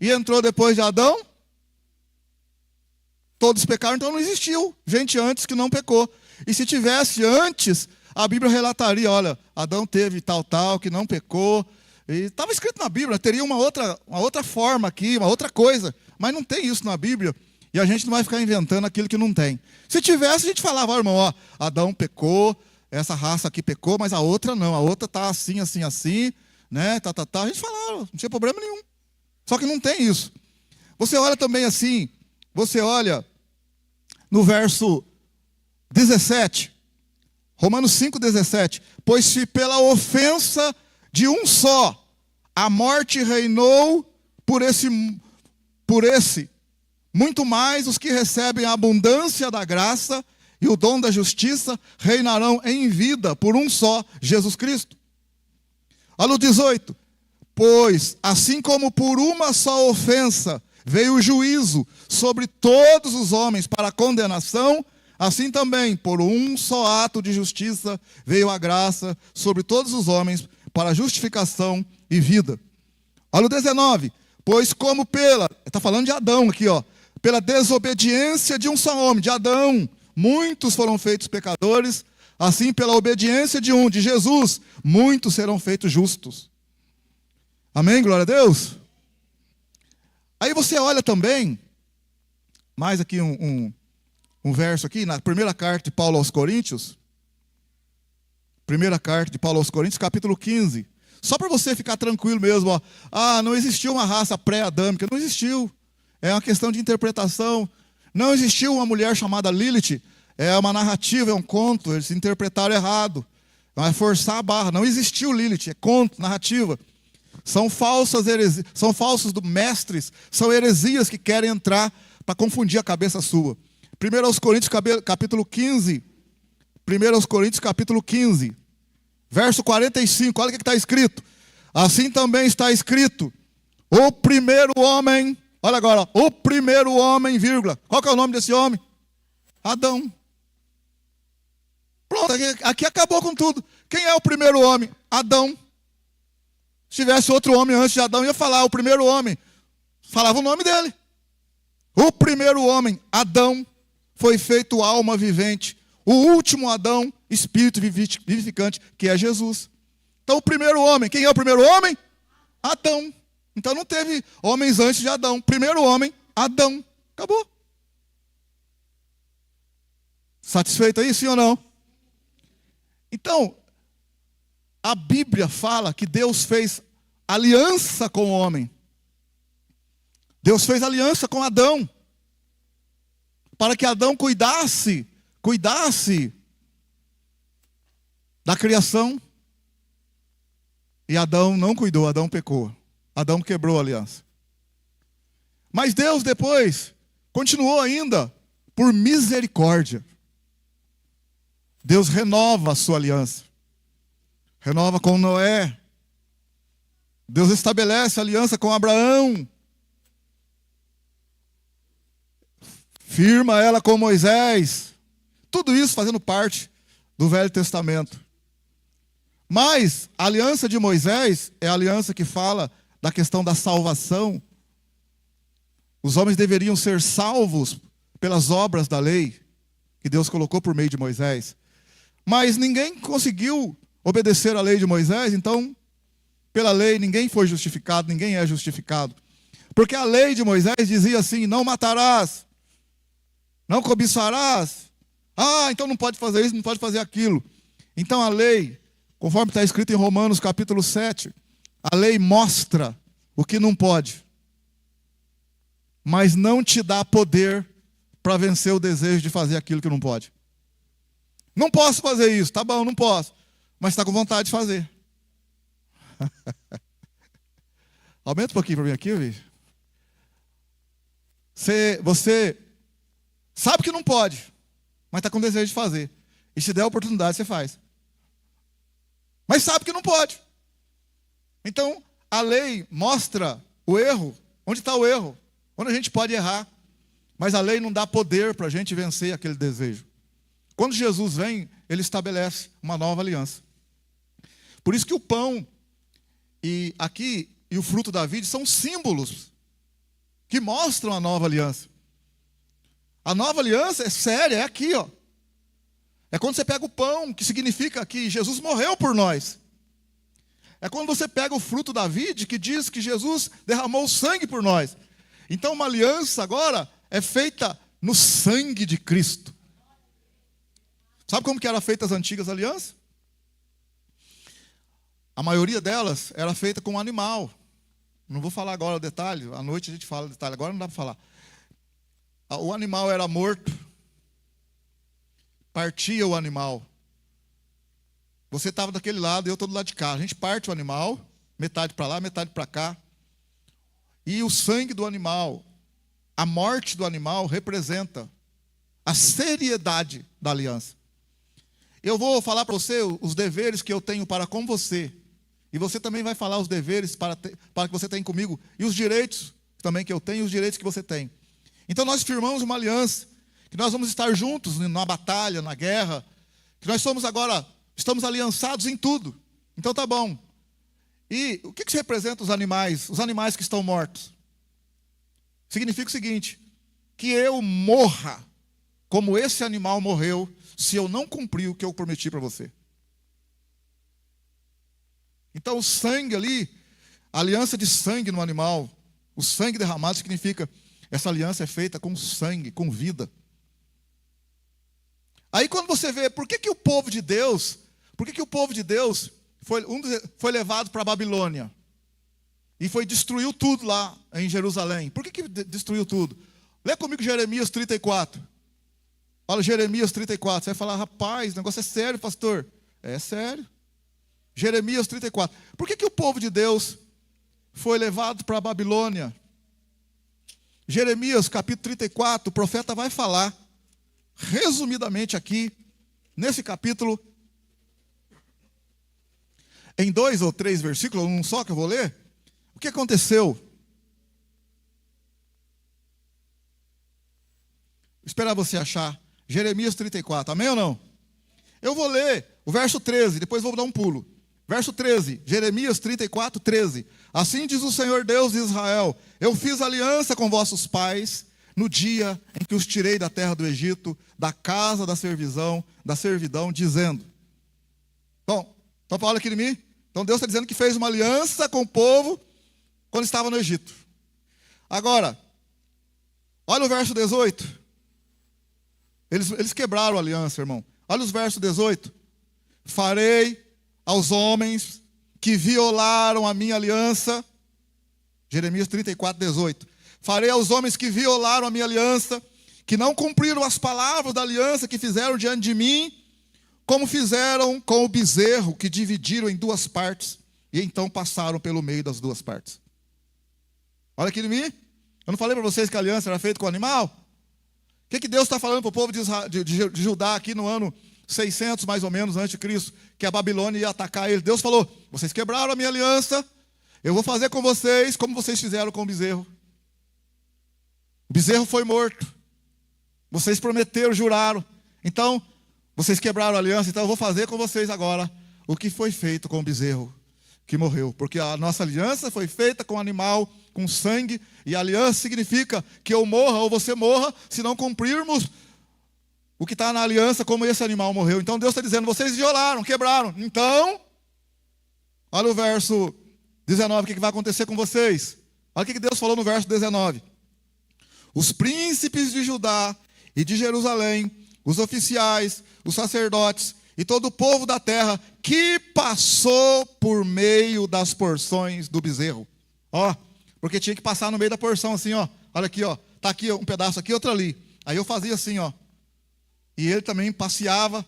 e entrou depois de Adão, todos pecaram, então não existiu gente antes que não pecou. E se tivesse antes, a Bíblia relataria, olha, Adão teve tal, que não pecou. E estava escrito na Bíblia, teria uma outra forma aqui, uma outra coisa. Mas não tem isso na Bíblia. E a gente não vai ficar inventando aquilo que não tem. Se tivesse, a gente falava, irmão, ó, Adão pecou, essa raça aqui pecou, mas a outra não. A outra está assim, assim, assim, né? A gente falava, não tinha problema nenhum. Só que não tem isso. Você olha também assim, você olha no verso 17, Romanos 5,17. Pois se pela ofensa de um só a morte reinou por esse, muito mais os que recebem a abundância da graça e o dom da justiça reinarão em vida por um só, Jesus Cristo. Olha o 18. Pois, assim como por uma só ofensa veio o juízo sobre todos os homens para a condenação, assim também, por um só ato de justiça, veio a graça sobre todos os homens para justificação e vida. Olha o 19. Pois como está falando de Adão aqui, ó. Pela desobediência de um só homem, de Adão, muitos foram feitos pecadores, assim pela obediência de Jesus, muitos serão feitos justos. Amém? Glória a Deus. Aí você olha também, mais aqui um verso aqui, na primeira carta de Paulo aos Coríntios, Primeira carta de Paulo aos Coríntios, capítulo 15. Só para você ficar tranquilo mesmo, ó. Ah, não existiu uma raça pré-adâmica. Não existiu. É uma questão de interpretação. Não existiu uma mulher chamada Lilith. É uma narrativa, é um conto. Eles interpretaram errado. Vai forçar a barra. Não existiu Lilith. É conto, narrativa. São falsas heresias, são falsos mestres. São heresias que querem entrar para confundir a cabeça sua. 1 aos Coríntios, capítulo 15. 1 aos Coríntios, capítulo 15. Verso 45, olha o que está escrito. Assim também está escrito: o primeiro homem, olha agora, o primeiro homem, vírgula. Qual que é o nome desse homem? Adão. Pronto, aqui acabou com tudo. Quem é o primeiro homem? Adão. Se tivesse outro homem antes de Adão, ia falar o primeiro homem. Falava o nome dele. O primeiro homem, Adão, foi feito alma vivente. O último Adão, espírito vivificante, que é Jesus. Então o primeiro homem, quem é o primeiro homem? Adão. Então não teve homens antes de Adão. Primeiro homem, Adão. Acabou. Satisfeito aí, sim ou não? Então, a Bíblia fala que Deus fez aliança com o homem. Deus fez aliança com Adão. Para que Adão cuidasse da criação. E Adão não cuidou, Adão pecou. Adão quebrou a aliança. Mas Deus depois continuou ainda por misericórdia. Deus renova a sua aliança. Renova com Noé. Deus estabelece aliança com Abraão. Firma ela com Moisés. Tudo isso fazendo parte do Velho Testamento. Mas a aliança de Moisés é a aliança que fala da questão da salvação. Os homens deveriam ser salvos pelas obras da lei que Deus colocou por meio de Moisés. Mas ninguém conseguiu obedecer à lei de Moisés, então, pela lei, ninguém foi justificado, ninguém é justificado. Porque a lei de Moisés dizia assim: não matarás, não cobiçarás. Ah, então não pode fazer isso, não pode fazer aquilo. Então a lei, conforme está escrito em Romanos capítulo 7, a lei mostra o que não pode, mas não te dá poder para vencer o desejo de fazer aquilo que não pode. Não posso fazer isso, tá bom, não posso, mas está com vontade de fazer. Aumenta um pouquinho para mim aqui, bicho. Você sabe que não pode, mas está com desejo de fazer. E se der a oportunidade, você faz. Mas sabe que não pode. Então, a lei mostra o erro. Onde está o erro? Onde a gente pode errar. Mas a lei não dá poder para a gente vencer aquele desejo. Quando Jesus vem, ele estabelece uma nova aliança. Por isso que o pão e o fruto da vide são símbolos que mostram a nova aliança. A nova aliança é séria, é aqui, ó. É quando você pega o pão, que significa que Jesus morreu por nós. É quando você pega o fruto da vide, que diz que Jesus derramou sangue por nós. Então uma aliança agora é feita no sangue de Cristo. Sabe como que eram feitas as antigas alianças? A maioria delas era feita com um animal. Não vou falar agora o detalhe, à noite a gente fala o detalhe, agora não dá para falar. O animal era morto, partia o animal. Você estava daquele lado e eu estou do lado de cá. A gente parte o animal, metade para lá, metade para cá. E o sangue do animal, a morte do animal representa a seriedade da aliança. Eu vou falar para você os deveres que eu tenho para com você. E você também vai falar os deveres para que você tem comigo. E os direitos também que eu tenho e os direitos que você tem. Então nós firmamos uma aliança. Que nós vamos estar juntos na batalha, na guerra. Que nós estamos aliançados em tudo. Então tá bom. E o que representa os animais? Os animais que estão mortos. Significa o seguinte: que eu morra como esse animal morreu, se eu não cumprir o que eu prometi para você. Então o sangue ali, a aliança de sangue no animal, o sangue derramado significa, essa aliança é feita com sangue, com vida. Aí quando você vê, por que o povo de Deus, Por que o povo de Deus foi levado para a Babilônia? E destruiu tudo lá em Jerusalém. Por que destruiu tudo? Lê comigo Jeremias 34. Olha Jeremias 34. Você vai falar, rapaz, o negócio é sério, pastor. É sério. Jeremias 34. Por que o povo de Deus foi levado para a Babilônia? Jeremias capítulo 34, o profeta vai falar, resumidamente aqui, nesse capítulo, em 2 ou 3 versículos, um só que eu vou ler. O que aconteceu? Esperar você achar. Jeremias 34, amém ou não? Eu vou ler o verso 13, depois vou dar um pulo. Verso 13, Jeremias 34, 13. Assim diz o Senhor Deus de Israel: eu fiz aliança com vossos pais no dia em que os tirei da terra do Egito, da casa da servidão, dizendo. Bom, estão falando aqui de mim? Então Deus está dizendo que fez uma aliança com o povo quando estava no Egito. Agora, olha o verso 18. Eles quebraram a aliança, irmão. Olha os versos 18. Farei aos homens que violaram a minha aliança. Jeremias 34, 18. Farei aos homens que violaram a minha aliança, que não cumpriram as palavras da aliança que fizeram diante de mim, como fizeram com o bezerro que dividiram em 2 partes, e então passaram pelo meio das 2 partes. Olha aqui em mim. Eu não falei para vocês que a aliança era feita com o animal? O que Deus está falando para o povo de Judá aqui no ano 600, mais ou menos, antes de Cristo, que a Babilônia ia atacar eles? Deus falou, vocês quebraram a minha aliança, eu vou fazer com vocês como vocês fizeram com o bezerro. O bezerro foi morto. Vocês prometeram, juraram. Então, vocês quebraram a aliança, então eu vou fazer com vocês agora o que foi feito com o bezerro que morreu. Porque a nossa aliança foi feita com animal, com sangue, e a aliança significa que eu morra ou você morra se não cumprirmos o que está na aliança como esse animal morreu. Então Deus está dizendo, vocês violaram, quebraram. Então, olha o verso 19, o que vai acontecer com vocês? Olha o que Deus falou no verso 19. Os príncipes de Judá e de Jerusalém, os oficiais, os sacerdotes e todo o povo da terra que passou por meio das porções do bezerro. Ó, porque tinha que passar no meio da porção assim, ó. Olha aqui, ó. Tá aqui um pedaço aqui, outro ali. Aí eu fazia assim, ó. E ele também passeava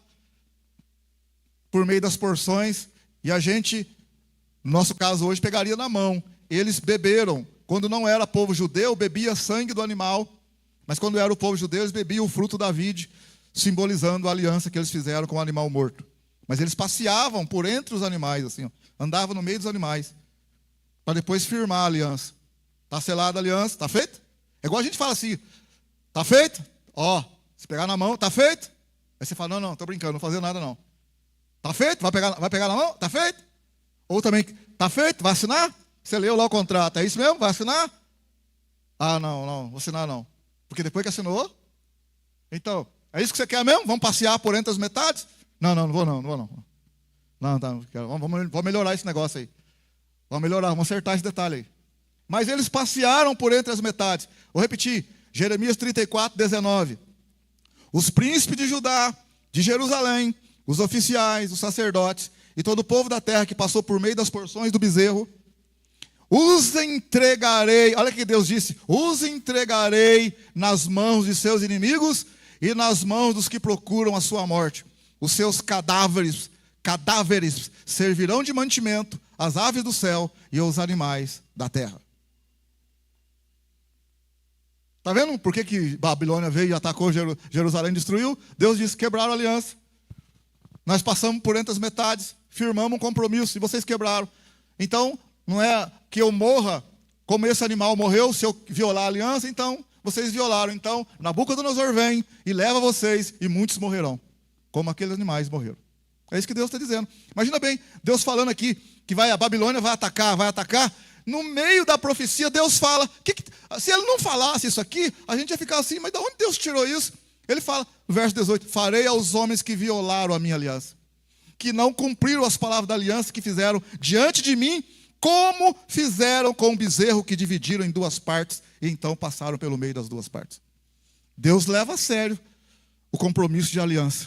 por meio das porções. E a gente, no nosso caso hoje, pegaria na mão. Eles beberam. Quando não era povo judeu, bebia sangue do animal. Mas quando era o povo judeu, eles bebiam o fruto da vide, simbolizando a aliança que eles fizeram com o animal morto. Mas eles passeavam por entre os animais, assim, ó. Andavam no meio dos animais, para depois firmar a aliança. Está selada a aliança, está feito? É igual a gente fala assim, está feito? Ó, se pegar na mão, está feito? Aí você fala, não, estou brincando, não vou fazer nada não. Está feito? Vai pegar na mão? Está feito? Ou também, está feito? Vai assinar? Você leu lá o contrato, é isso mesmo? Vai assinar? Ah, não, vou assinar não. Porque depois que assinou, então, é isso que você quer mesmo? Vamos passear por entre as metades? Não vou não. Não, tá, vamos melhorar esse negócio aí. Vamos melhorar, vamos acertar esse detalhe aí. Mas eles passearam por entre as metades. Vou repetir, Jeremias 34, 19. Os príncipes de Judá, de Jerusalém, os oficiais, os sacerdotes e todo o povo da terra que passou por meio das porções do bezerro, os entregarei, olha o que Deus disse, os entregarei nas mãos de seus inimigos e nas mãos dos que procuram a sua morte. Os seus cadáveres servirão de mantimento às aves do céu e aos animais da terra. Está vendo por que Babilônia veio e atacou Jerusalém e destruiu? Deus disse, quebraram a aliança. Nós passamos por entre as metades, firmamos um compromisso e vocês quebraram. Então, não é que eu morra como esse animal morreu, se eu violar a aliança, então vocês violaram. Então, Nabucodonosor vem e leva vocês e muitos morrerão, como aqueles animais morreram. É isso que Deus está dizendo. Imagina bem, Deus falando aqui que a Babilônia vai atacar. No meio da profecia, Deus fala, se ele não falasse isso aqui, a gente ia ficar assim, mas de onde Deus tirou isso? Ele fala, no verso 18, farei aos homens que violaram a minha aliança, que não cumpriram as palavras da aliança que fizeram diante de mim, como fizeram com o bezerro que dividiram em 2 partes, e então passaram pelo meio das 2 partes. Deus leva a sério o compromisso de aliança.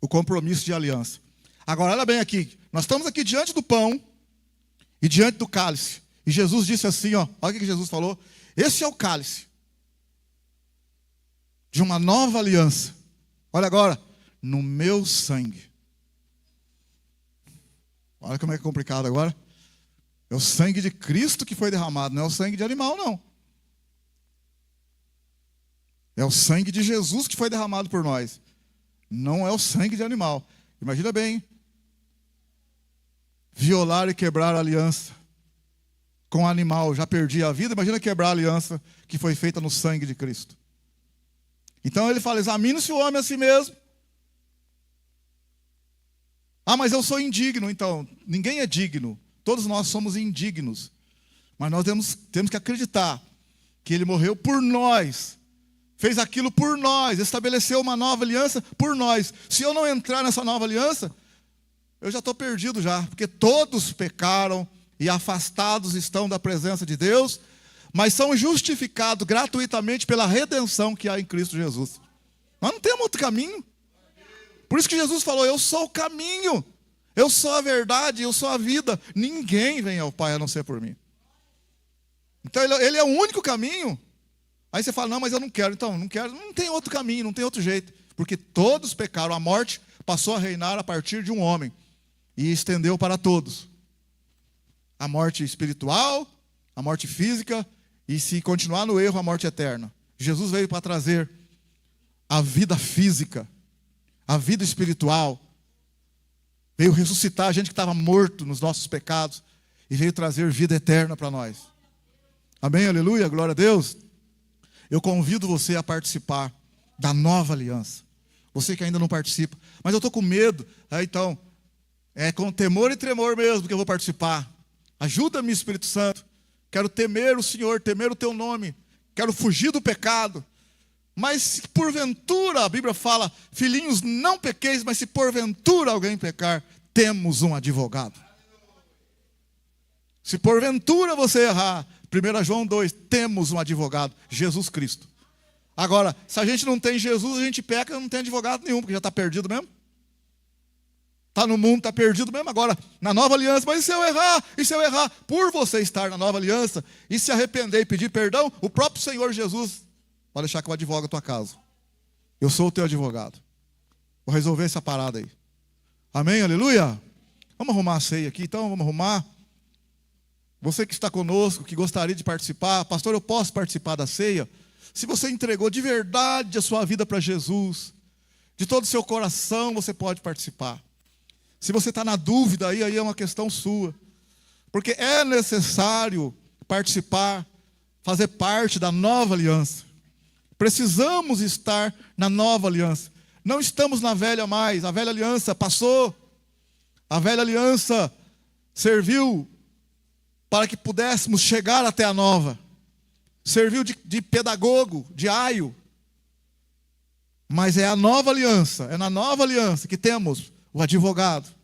O compromisso de aliança. Agora, olha bem aqui. Nós estamos aqui diante do pão e diante do cálice. E Jesus disse assim, ó, olha o que Jesus falou. Esse é o cálice de uma nova aliança. Olha agora, no meu sangue. Olha como é complicado agora. É o sangue de Cristo que foi derramado, não é o sangue de animal, não. É o sangue de Jesus que foi derramado por nós. Não é o sangue de animal. Imagina bem. Violar e quebrar a aliança com o animal. Já perdi a vida. Imagina quebrar a aliança que foi feita no sangue de Cristo. Então ele fala, examine-se o homem a si mesmo. Ah, mas eu sou indigno. Então, ninguém é digno. Todos nós somos indignos. Mas nós temos que acreditar que ele morreu por nós. Fez aquilo por nós. Estabeleceu uma nova aliança por nós. Se eu não entrar nessa nova aliança, eu já estou perdido já. Porque todos pecaram e afastados estão da presença de Deus, mas são justificados gratuitamente pela redenção que há em Cristo Jesus. Nós não temos outro caminho. Por isso que Jesus falou, eu sou o caminho, eu sou a verdade, eu sou a vida. Ninguém vem ao Pai a não ser por mim. Então ele é o único caminho. Aí você fala, não, mas eu não quero. Então, não quero, não tem outro caminho, não tem outro jeito. Porque todos pecaram, a morte passou a reinar a partir de um homem. E estendeu para todos. A morte espiritual, a morte física, e se continuar no erro, a morte eterna. Jesus veio para trazer a vida física, a vida espiritual. Veio ressuscitar a gente que estava morto nos nossos pecados e veio trazer vida eterna para nós. Amém, aleluia, glória a Deus. Eu convido você a participar da nova aliança. Você que ainda não participa, mas eu estou com medo. Então, é com temor e tremor mesmo que eu vou participar. Ajuda-me, Espírito Santo. Quero temer o Senhor, temer o teu nome. Quero fugir do pecado. Mas se porventura, a Bíblia fala, filhinhos, não pequeis, mas se porventura alguém pecar, temos um advogado. Se porventura você errar, 1 João 2, temos um advogado, Jesus Cristo. Agora, se a gente não tem Jesus, a gente peca, não tem advogado nenhum, porque já está perdido mesmo. Está no mundo, está perdido mesmo. Agora, na nova aliança, mas e se eu errar? E se eu errar? Por você estar na nova aliança e se arrepender e pedir perdão, o próprio Senhor Jesus pode deixar que eu advogue a tua casa. Eu sou o teu advogado. Vou resolver essa parada aí. Amém, aleluia? Vamos arrumar a ceia aqui, então, vamos arrumar. Você que está conosco, que gostaria de participar, pastor, eu posso participar da ceia? Se você entregou de verdade a sua vida para Jesus, de todo o seu coração, você pode participar. Se você está na dúvida, aí é uma questão sua. Porque é necessário participar, fazer parte da nova aliança. Precisamos estar na nova aliança. Não estamos na velha mais. A velha aliança passou. A velha aliança serviu para que pudéssemos chegar até a nova. Serviu de pedagogo, de aio. Mas é a nova aliança. É na nova aliança que temos o advogado.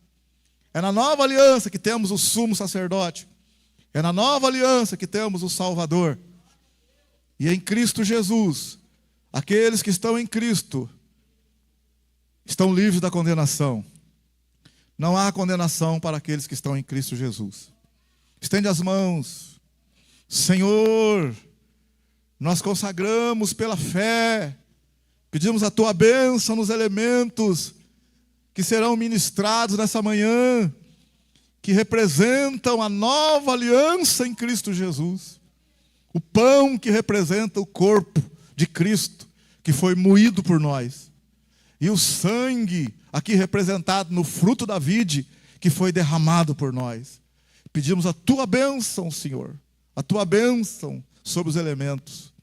É na nova aliança que temos o sumo sacerdote. É na nova aliança que temos o Salvador. E em Cristo Jesus, aqueles que estão em Cristo estão livres da condenação. Não há condenação para aqueles que estão em Cristo Jesus. Estende as mãos. Senhor, nós consagramos pela fé, pedimos a tua bênção nos elementos que serão ministrados nessa manhã, que representam a nova aliança em Cristo Jesus. O pão que representa o corpo de Cristo, que foi moído por nós. E o sangue, aqui representado no fruto da vide, que foi derramado por nós. Pedimos a tua bênção, Senhor, a tua bênção sobre os elementos.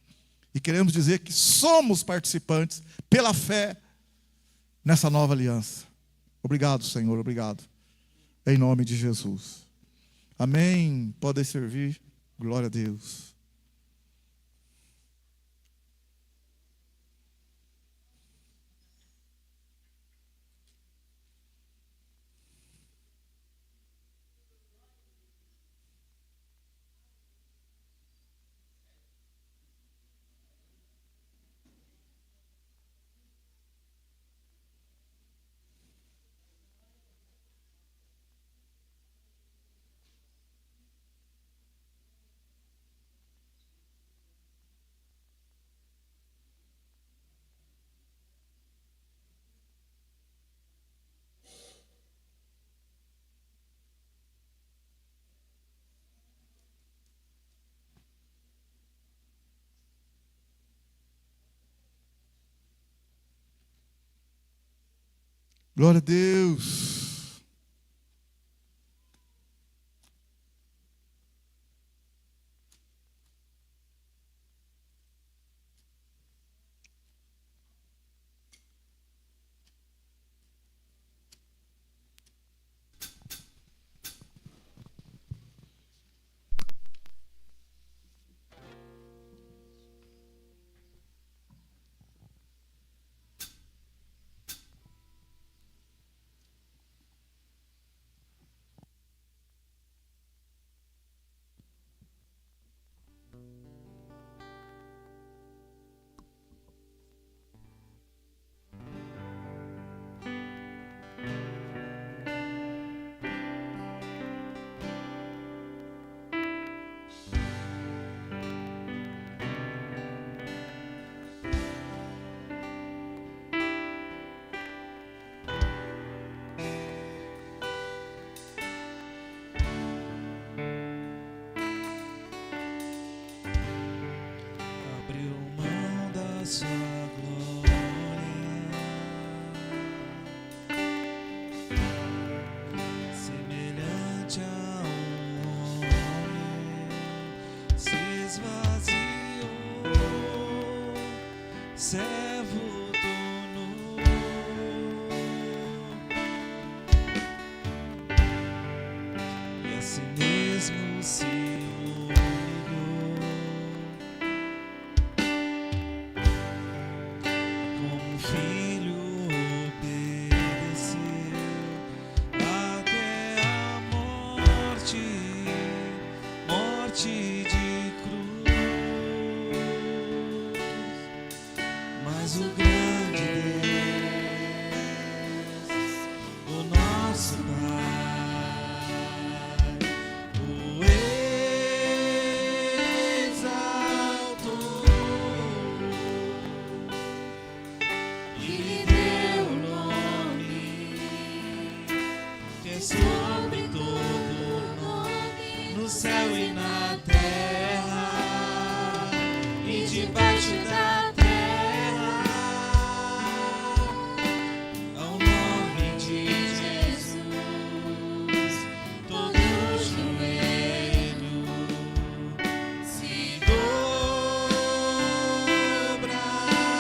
E queremos dizer que somos participantes, pela fé, nessa nova aliança. Obrigado, Senhor, obrigado. Em nome de Jesus. Amém. Podem servir. Glória a Deus. Glória a Deus. Abriu mão da sua glória, semelhante a um homem, se esvaziou, servo do nu, e a si mesmo se humilhou. Como filho obedeceu até a morte, morte de cruz. Mas o grande Deus, o nosso Pai, o exaltou e lhe deu o nome que é sobre todo nome, no céu e na terra e debaixo da terra, ao nome de Jesus todo joelho se dobrará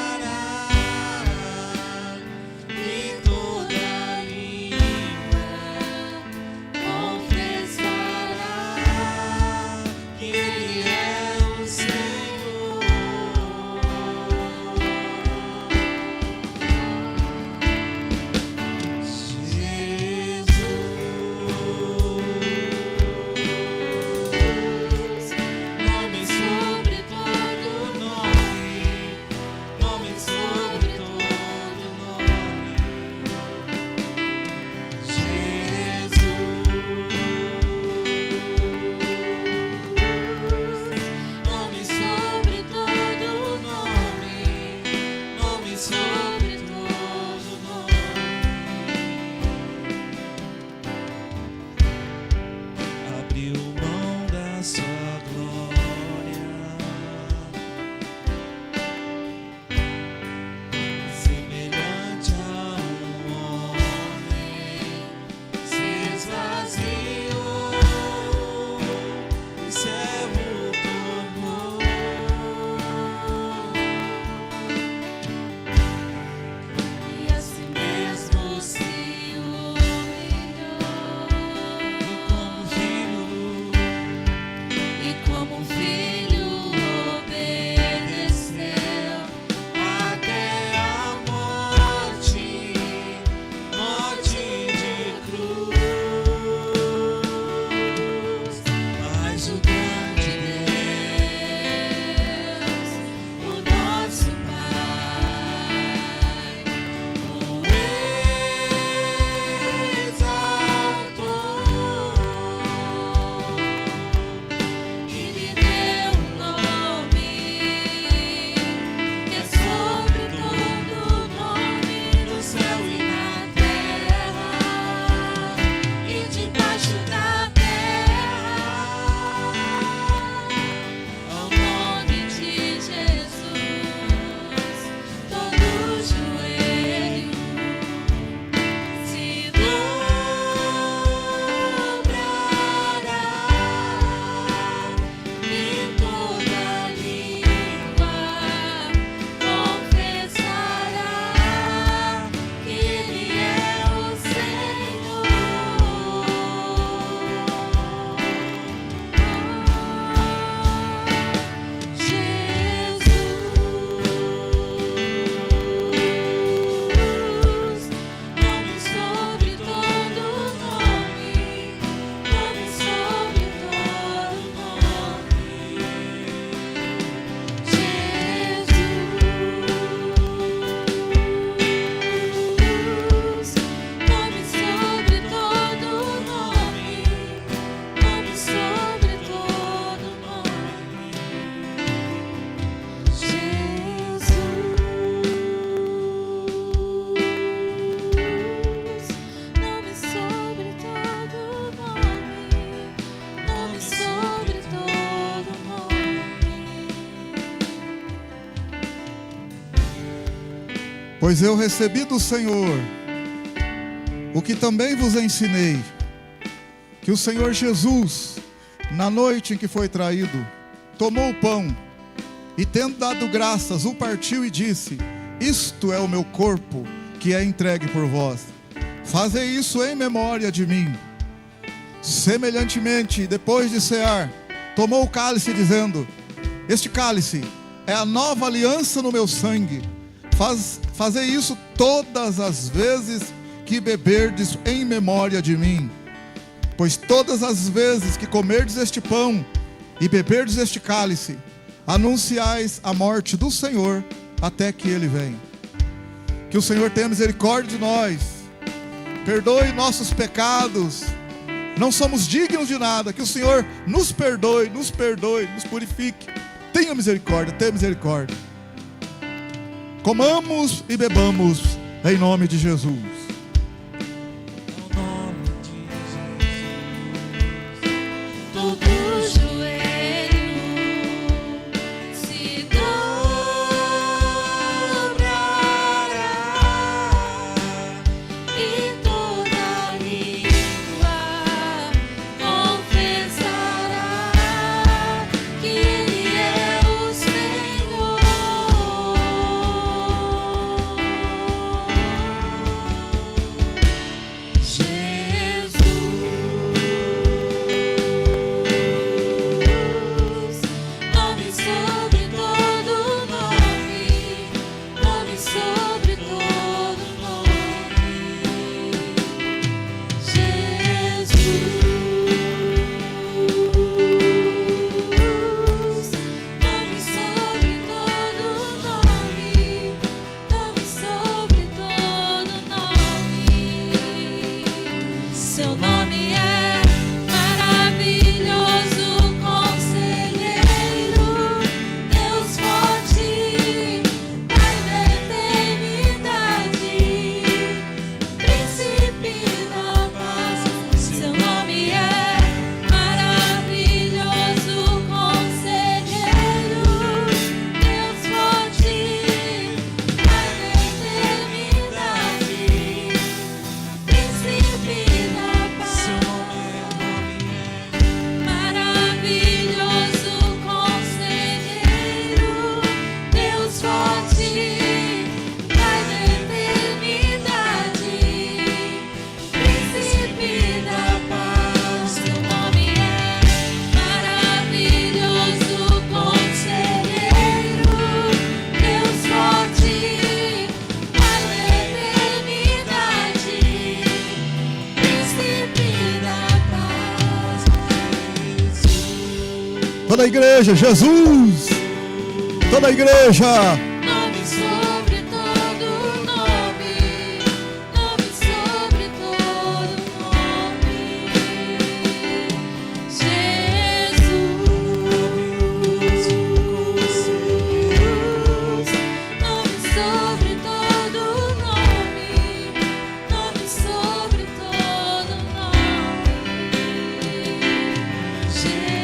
e toda língua confessará que Ele é o Senhor. Pois eu recebi do Senhor o que também vos ensinei, que o Senhor Jesus, na noite em que foi traído, tomou o pão e, tendo dado graças, o partiu e disse: isto é o meu corpo, que é entregue por vós. Fazei isso em memória de mim. Semelhantemente, depois de cear, tomou o cálice, dizendo: este cálice é a nova aliança no meu sangue. Fazei isso todas as vezes que beberdes em memória de mim. Pois todas as vezes que comerdes este pão e beberdes este cálice, anunciais a morte do Senhor até que Ele venha. Que o Senhor tenha misericórdia de nós, perdoe nossos pecados. Não somos dignos de nada. Que o Senhor nos perdoe, nos purifique. Tenha misericórdia, tenha misericórdia. Comamos e bebamos em nome de Jesus. Toda a igreja, Jesus! Toda a igreja! Nome sobre todo nome, nome sobre todo nome, Jesus, nome sobre todo nome, nome sobre todo nome, Jesus.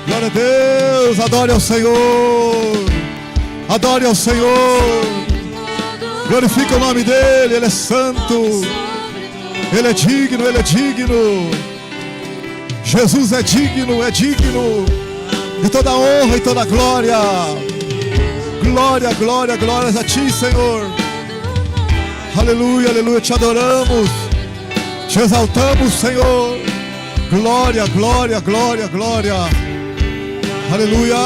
Glória a Deus, adore ao Senhor, adore ao Senhor, glorifica o nome dEle, Ele é santo, Ele é digno, Ele é digno, Jesus é digno de toda honra e toda glória, Glória, glória, glórias a Ti, Senhor. Aleluia, aleluia, Te adoramos, Te exaltamos, Senhor. Glória, glória, glória, glória. Aleluia.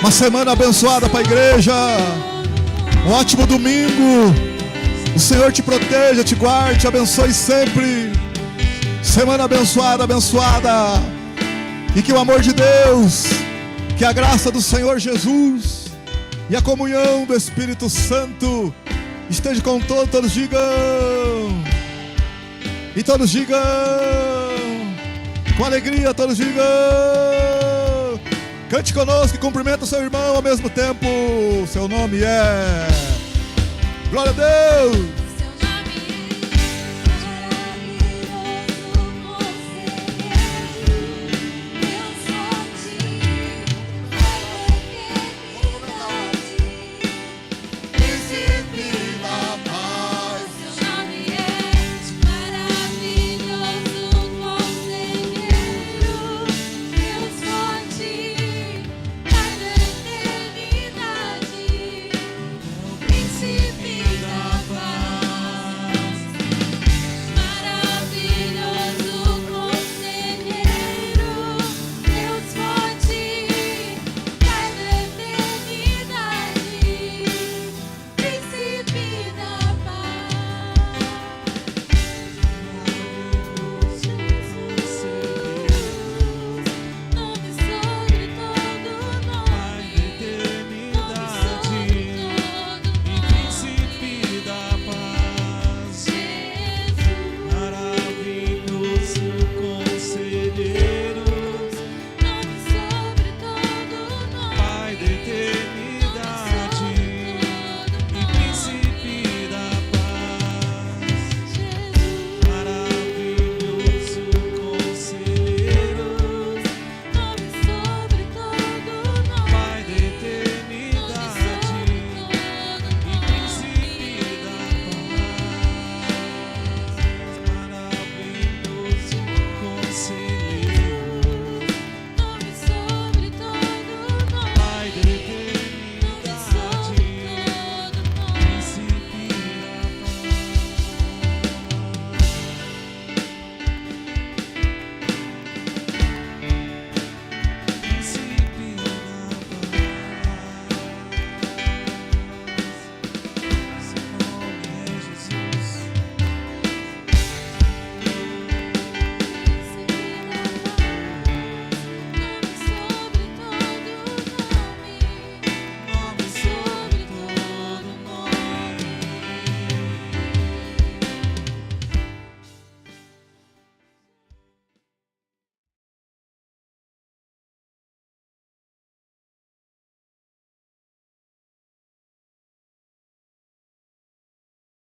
Uma semana abençoada para a igreja. Um ótimo domingo. O Senhor te proteja, te guarde, te abençoe sempre. Semana abençoada, abençoada. E que o amor de Deus, que a graça do Senhor Jesus e a comunhão do Espírito Santo esteja com todos digam. E todos digam. Com alegria, todos digam. Cante conosco e cumprimenta o seu irmão ao mesmo tempo. Seu nome é... Glória a Deus.